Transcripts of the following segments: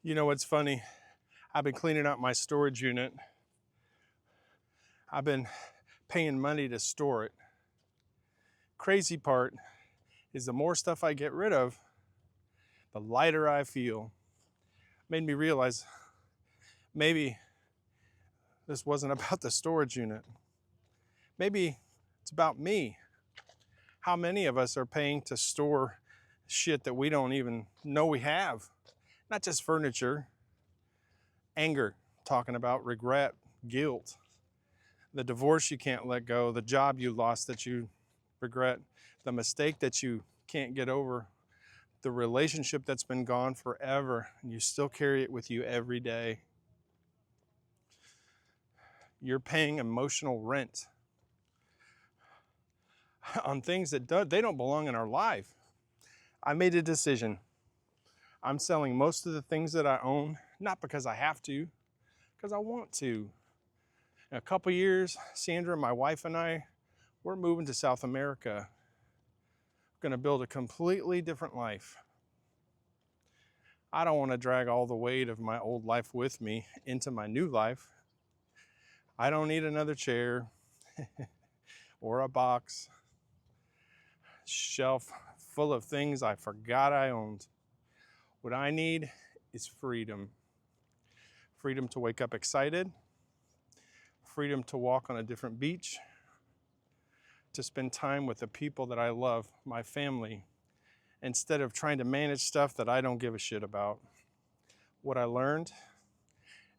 You know what's funny? I've been cleaning out my storage unit. I've been paying money to store it. Crazy part is the more stuff I get rid of, the lighter I feel. Made me realize maybe this wasn't about the storage unit. Maybe it's about me. How many of us are paying to store shit that we don't even know we have? Not just furniture, anger, talking about regret, guilt, the divorce you can't let go, the job you lost that you regret, the mistake that you can't get over, the relationship that's been gone forever and you still carry it with you every day. You're paying emotional rent on things that they don't belong in our life. I made a decision. I'm selling most of the things that I own, not because I have to, because I want to. In a couple years, Sandra, my wife, and I, we're moving to South America. We're going to build a completely different life. I don't want to drag all the weight of my old life with me into my new life. I don't need another chair or a box, shelf full of things I forgot I owned. What I need is freedom. Freedom to wake up excited, freedom to walk on a different beach, to spend time with the people that I love, my family, instead of trying to manage stuff that I don't give a shit about. What I learned,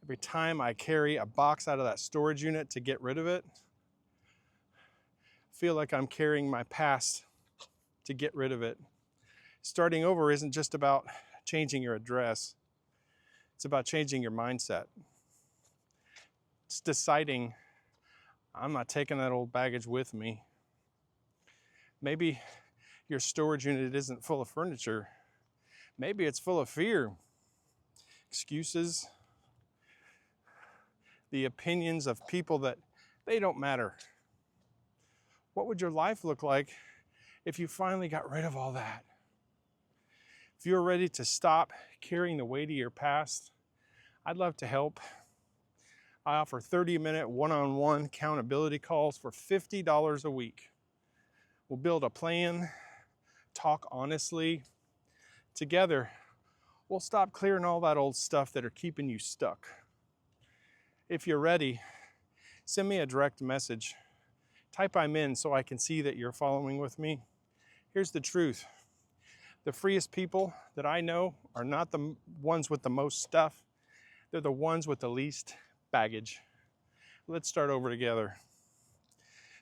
every time I carry a box out of that storage unit to get rid of it, I feel like I'm carrying my past to get rid of it. Starting over isn't just about changing your address. It's about changing your mindset. It's deciding I'm not taking that old baggage with me. Maybe your storage unit isn't full of furniture. Maybe it's full of fear, excuses, the opinions of people that they don't matter. What would your life look like if you finally got rid of all that? If you're ready to stop carrying the weight of your past, I'd love to help. I offer 30-minute one-on-one accountability calls for $50 a week. We'll build a plan, talk honestly. Together, we'll stop clearing all that old stuff that are keeping you stuck. If you're ready, send me a direct message. Type I'm in so I can see that you're following with me. Here's the truth. The freest people that I know are not the ones with the most stuff. They're the ones with the least baggage. Let's start over together.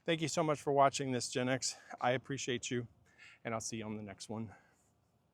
Thank you so much for watching this, Gen X. I appreciate you, and I'll see you on the next one.